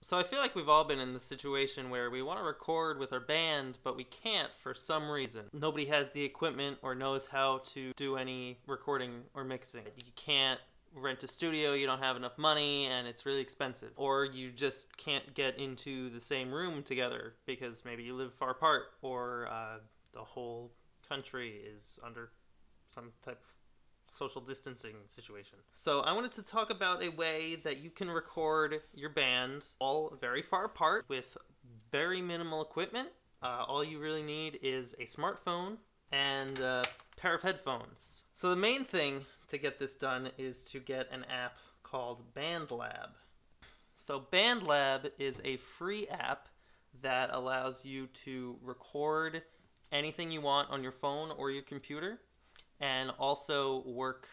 So I feel like we've all been in the situation where we want to record with our band, but we can't for some reason. Nobody has the equipment or knows how to do any recording or mixing. You can't rent a studio, you don't have enough money, and it's really expensive. Or you just can't get into the same room together because maybe you live far apart, or the whole country is under some type of social distancing situation. So I wanted to talk about a way that you can record your band all very far apart with very minimal equipment. All you really need is a smartphone and a pair of headphones. So the main thing to get this done is to get an app called BandLab. So BandLab is a free app that allows you to record anything you want on your phone or your computer, and also work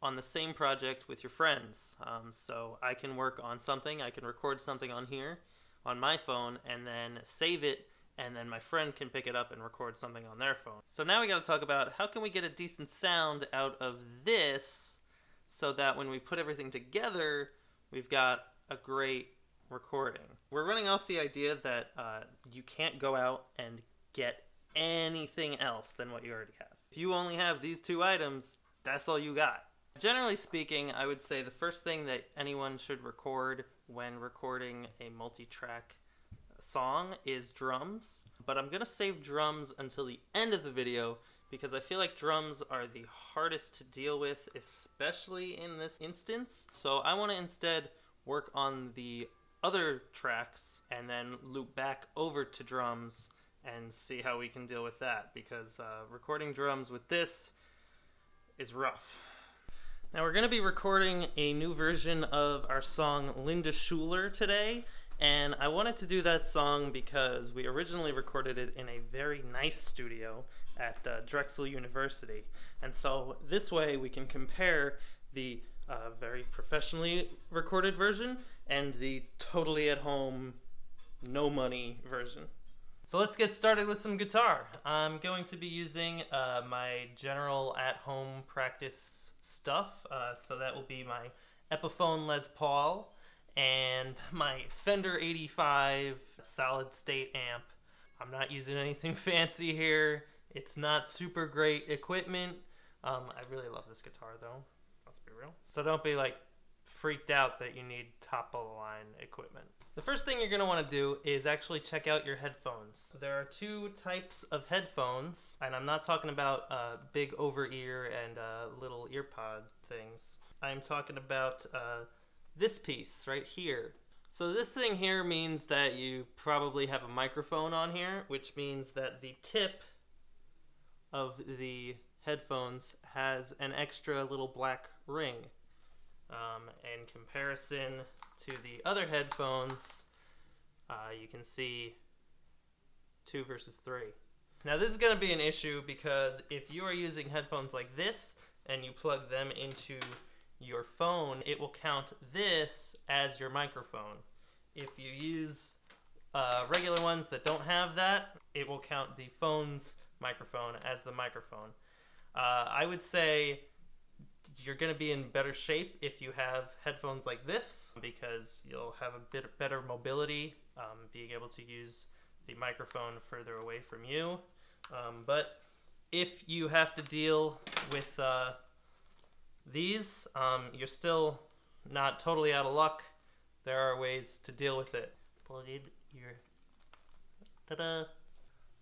on the same project with your friends. So I can work on something, I can record something on here, on my phone, and then save it, and then my friend can pick it up and record something on their phone. So now we gotta talk about how can we get a decent sound out of this so that when we put everything together, we've got a great recording. We're running off the idea that you can't go out and get anything else than what you already have. If you only have these two items, that's all you got. Generally speaking, I would say the first thing that anyone should record when recording a multi-track song is drums. But I'm gonna save drums until the end of the video because I feel like drums are the hardest to deal with, especially in this instance. So I wanna instead work on the other tracks and then loop back over to drums and see how we can deal with that, because recording drums with this is rough. Now we're going to be recording a new version of our song Linda Schuler today, and I wanted to do that song because we originally recorded it in a very nice studio at Drexel University, and so this way we can compare the very professionally recorded version and the totally at home, no money version. So let's get started with some guitar. I'm going to be using my general at-home practice stuff. So that will be my Epiphone Les Paul and my Fender 85 solid state amp. I'm not using anything fancy here. It's not super great equipment. I really love this guitar though, let's be real. So don't be like freaked out that you need top of the line equipment. The first thing you're going to want to do is actually check out your headphones. There are two types of headphones, and I'm not talking about big over-ear and little ear pod things. I'm talking about this piece right here. So this thing here means that you probably have a microphone on here, which means that the tip of the headphones has an extra little black ring. In comparison to the other headphones, you can see 2 versus 3. Now this is going to be an issue because if you are using headphones like this and you plug them into your phone, it will count this as your microphone. If you use regular ones that don't have that, it will count the phone's microphone as the microphone. I would say you're going to be in better shape if you have headphones like this because you'll have a bit better mobility, being able to use the microphone further away from you. But if you have to deal with these, you're still not totally out of luck. There are ways to deal with it. Plug in your... Ta-da!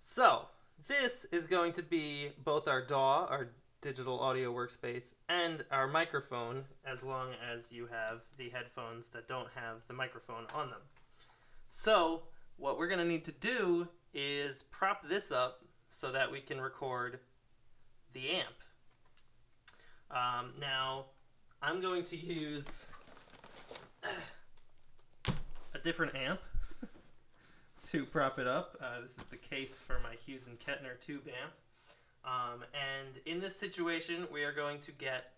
So, this is going to be both our DAW, our digital audio workspace, and our microphone, as long as you have the headphones that don't have the microphone on them. So what we're going to need to do is prop this up so that we can record the amp. Now I'm going to use a different amp to prop it up. This is the case for my Hughes & Kettner tube amp. And in this situation, we are going to get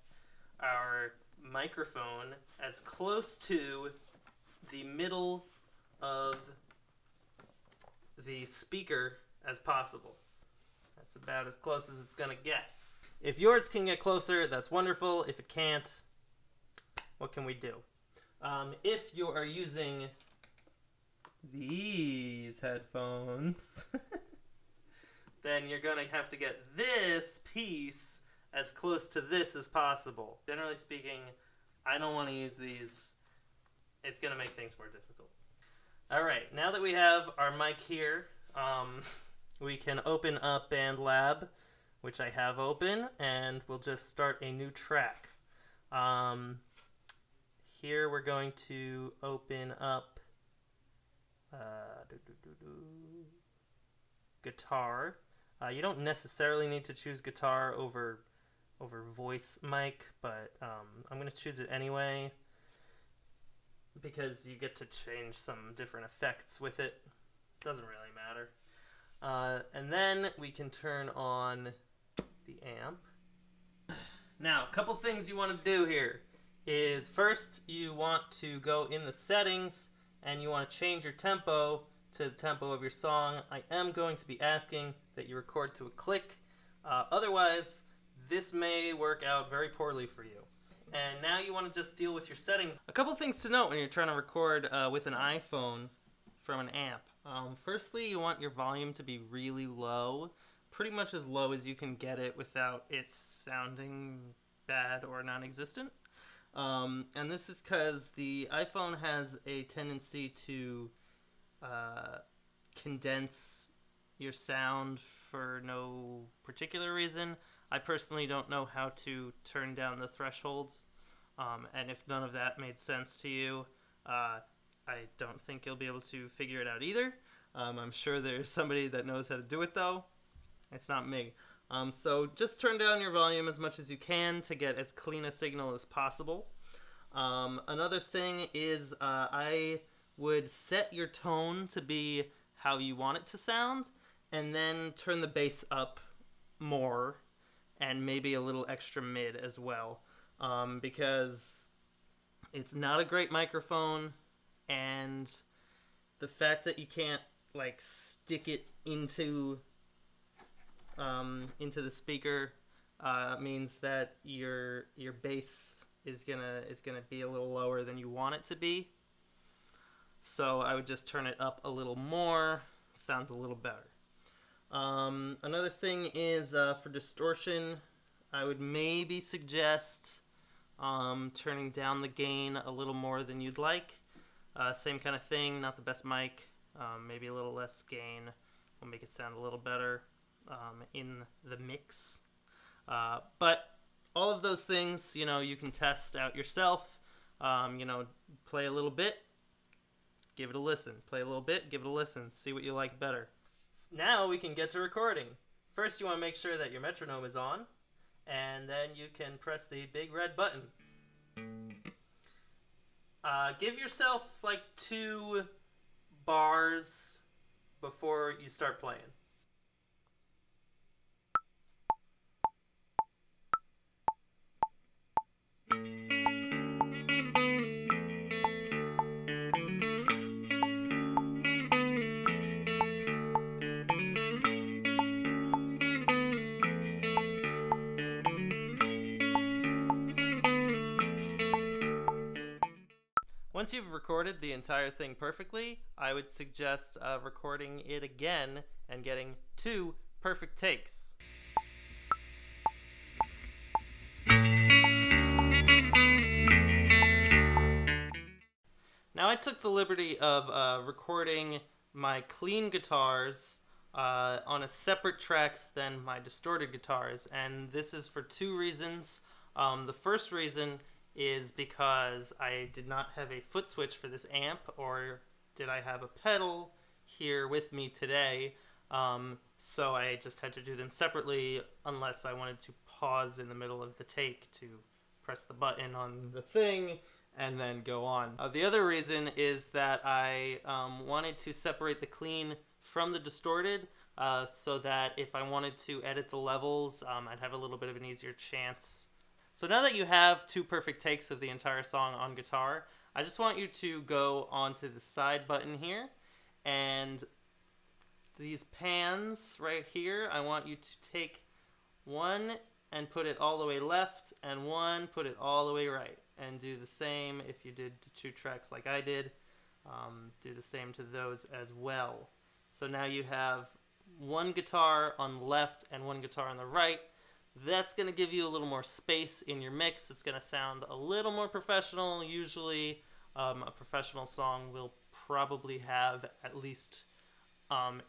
our microphone as close to the middle of the speaker as possible. That's about as close as it's going to get. If yours can get closer, that's wonderful. If it can't, what can we do? If you are using these headphones, then you're going to have to get this piece as close to this as possible. Generally speaking, I don't want to use these. It's going to make things more difficult. All right, now that we have our mic here, we can open up BandLab, which I have open, and we'll just start a new track. Here we're going to open up guitar. You don't necessarily need to choose guitar over voice mic, but I'm going to choose it anyway because you get to change some different effects with it. Doesn't really matter. And then we can turn on the amp. Now, a couple things you want to do here is first you want to go in the settings and you want to change your tempo to the tempo of your song. I am going to be asking that you record to a click. Otherwise, this may work out very poorly for you. And now you want to just deal with your settings. A couple things to note when you're trying to record with an iPhone from an amp. Firstly, you want your volume to be really low, pretty much as low as you can get it without it sounding bad or non-existent. And this is because the iPhone has a tendency to condense your sound for no particular reason. I personally don't know how to turn down the thresholds, and if none of that made sense to you, I don't think you'll be able to figure it out either. I'm sure there's somebody that knows how to do it though. It's not me. So just turn down your volume as much as you can to get as clean a signal as possible. Another thing is I would set your tone to be how you want it to sound, and then turn the bass up more and maybe a little extra mid as well, because it's not a great microphone, and the fact that you can't like stick it into the speaker means that your bass is gonna be a little lower than you want it to be. So I would just turn it up a little more. Sounds a little better. Another thing is for distortion, I would maybe suggest turning down the gain a little more than you'd like. Same kind of thing, not the best mic. Maybe a little less gain will make it sound a little better in the mix. But all of those things, you know, you can test out yourself. You know, play a little bit, give it a listen. Play a little bit, give it a listen. See what you like better. Now we can get to recording. First, you want to make sure that your metronome is on, and then you can press the big red button. Give yourself like 2 bars before you start playing. Once you've recorded the entire thing perfectly, I would suggest recording it again and getting 2 perfect takes. Now I took the liberty of recording my clean guitars on a separate tracks than my distorted guitars, and this is for 2 reasons. The first reason is because I did not have a foot switch for this amp, or did I have a pedal here with me today, so I just had to do them separately unless I wanted to pause in the middle of the take to press the button on the thing and then go on. The other reason is that I wanted to separate the clean from the distorted, so that if I wanted to edit the levels, I'd have a little bit of an easier chance. So now that you have 2 perfect takes of the entire song on guitar, I just want you to go onto the side button here, and these pans right here, I want you to take one and put it all the way left, and one put it all the way right, and do the same if you did 2 tracks like I did. do the same to those as well. So now you have one guitar on the left and one guitar on the right. That's going to give you a little more space in your mix. It's going to sound a little more professional. Usually a professional song will probably have at least,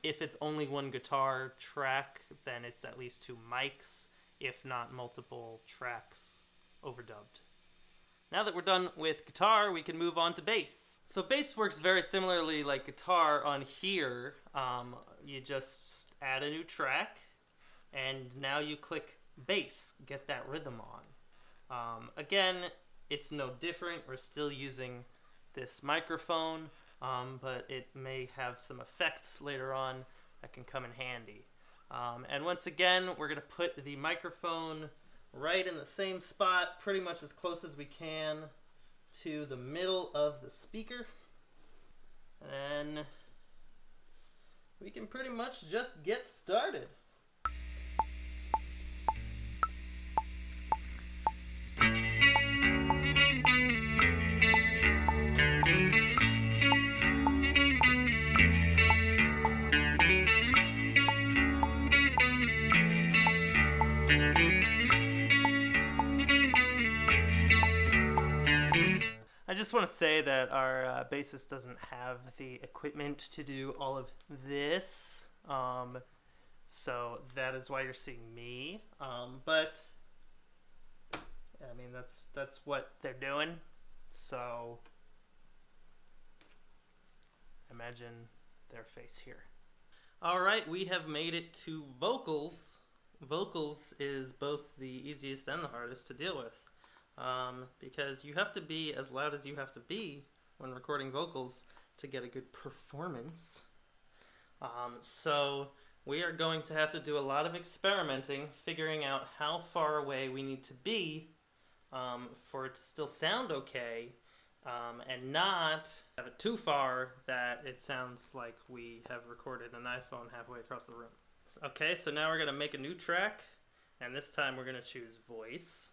if it's only one guitar track, then it's at least 2 mics, if not multiple tracks overdubbed. Now that we're done with guitar, we can move on to bass. So bass works very similarly like guitar on here. You just add a new track, and now you click bass, get that rhythm on. Again, it's no different. We're still using this microphone, but it may have some effects later on that can come in handy. And once again, we're going to put the microphone right in the same spot, pretty much as close as we can to the middle of the speaker. And we can pretty much just get started. I just want to say that our bassist doesn't have the equipment to do all of this, so that is why you're seeing me. But I mean, that's what they're doing. So imagine their face here. All right, we have made it to vocals. Vocals is both the easiest and the hardest to deal with. Because you have to be as loud as you have to be when recording vocals to get a good performance. So we are going to have to do a lot of experimenting, figuring out how far away we need to be for it to still sound okay, and not have it too far that it sounds like we have recorded an iPhone halfway across the room. Okay, so now we're going to make a new track, and this time we're going to choose voice.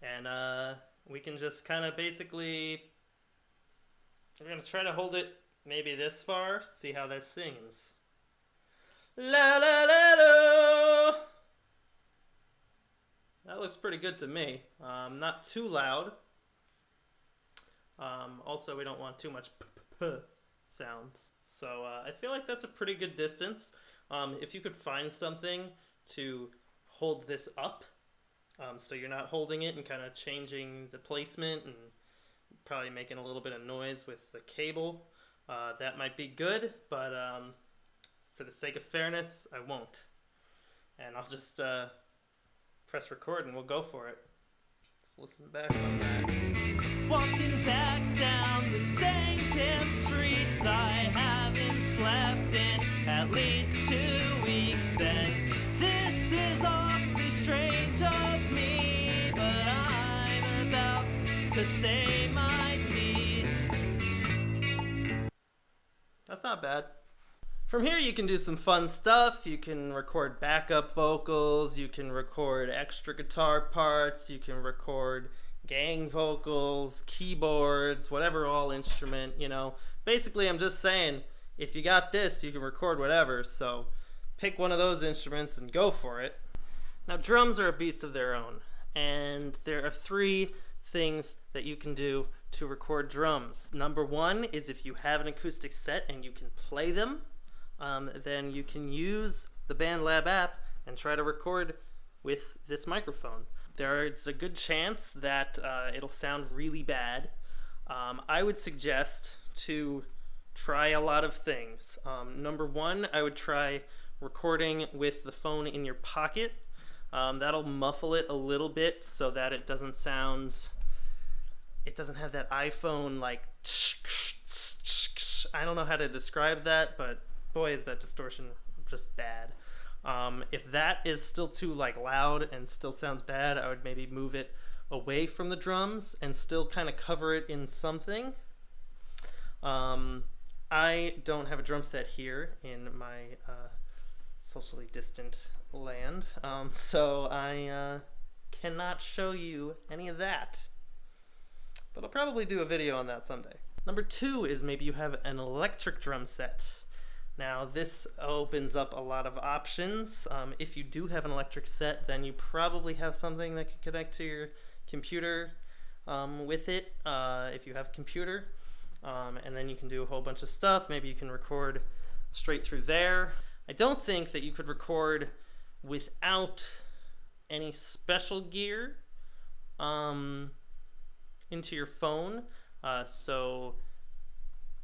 And we can just kind of basically, we're going to try to hold it maybe this far, see how that sings. La la la la. That looks pretty good to me. Not too loud. Also, we don't want too much sounds. So I feel like that's a pretty good distance. If you could find something to hold this up, so you're not holding it and kind of changing the placement and probably making a little bit of noise with the cable. That might be good, but for the sake of fairness, I won't. And I'll just press record and we'll go for it. Let's listen back on that. Walking back down the same damn streets I haven't slept in at least 2 weeks, and this is awfully strange of me, but I'm about to say my piece. That's not bad. From here you can do some fun stuff. You can record backup vocals, you can record extra guitar parts, you can record gang vocals, keyboards, whatever all instrument, you know. Basically, I'm just saying, if you got this, you can record whatever, so pick one of those instruments and go for it. Now, drums are a beast of their own, and there are 3 things that you can do to record drums. Number 1 is if you have an acoustic set and you can play them, then you can use the BandLab app and try to record with this microphone. There's a good chance that it'll sound really bad. I would suggest to try a lot of things. Number 1, I would try recording with the phone in your pocket. That'll muffle it a little bit so that it doesn't have that iPhone like, I don't know how to describe that, but boy is that distortion just bad. If that is still too loud and still sounds bad, I would maybe move it away from the drums and still kind of cover it in something. I don't have a drum set here in my socially distant land, so I cannot show you any of that. But I'll probably do a video on that someday. Number 2 is maybe you have an electric drum set. Now this opens up a lot of options. If you do have an electric set, then you probably have something that can connect to your computer with it, if you have a computer. And then you can do a whole bunch of stuff. Maybe you can record straight through there. I don't think that you could record without any special gear into your phone. So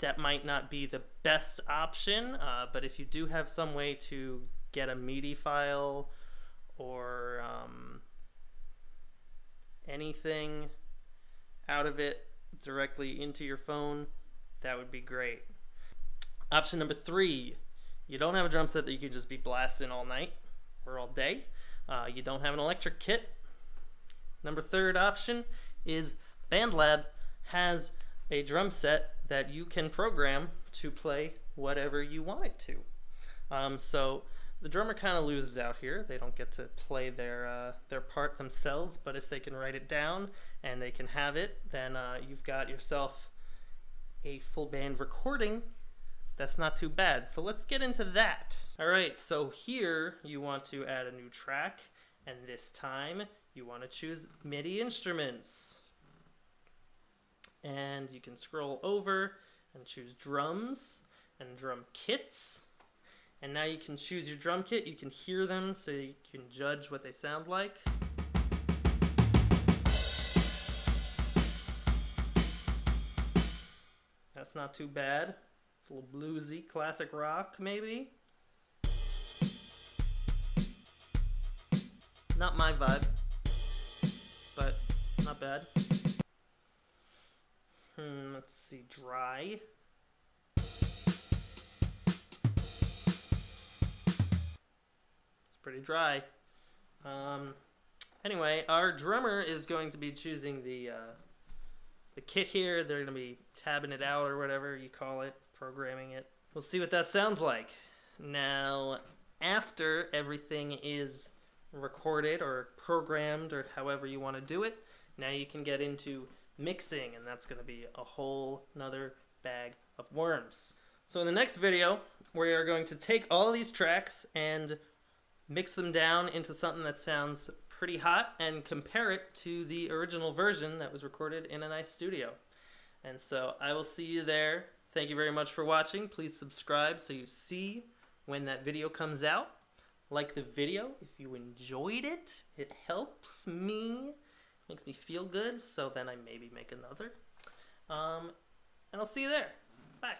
that might not be the best option, but if you do have some way to get a MIDI file or anything out of it directly into your phone, that would be great. Option number 3, you don't have a drum set that you can just be blasting all night or all day. You don't have an electric kit. Number 3rd option is BandLab has a drum set that you can program to play whatever you want it to. So the drummer kind of loses out here. They don't get to play their part themselves, but if they can write it down and they can have it, then you've got yourself a full band recording. That's not too bad. So let's get into that. All right, so here you want to add a new track, and this time you want to choose MIDI instruments. And you can scroll over and choose drums and drum kits. And now you can choose your drum kit. You can hear them so you can judge what they sound like. That's not too bad. It's a little bluesy, classic rock maybe. Not my vibe, but not bad. Let's see, dry. It's pretty dry. Anyway, our drummer is going to be choosing the kit here. They're going to be tabbing it out or whatever you call it, programming it. We'll see what that sounds like. Now, after everything is recorded or programmed or however you want to do it, now you can get into mixing, and that's going to be a whole nother bag of worms. So in the next video, we are going to take all these tracks and mix them down into something that sounds pretty hot and compare it to the original version that was recorded in a nice studio. And so I will see you there. Thank you very much for watching. Please subscribe so you see when that video comes out. Like the video if you enjoyed it. It helps me. Makes me feel good, so then I maybe make another. And I'll see you there. Bye.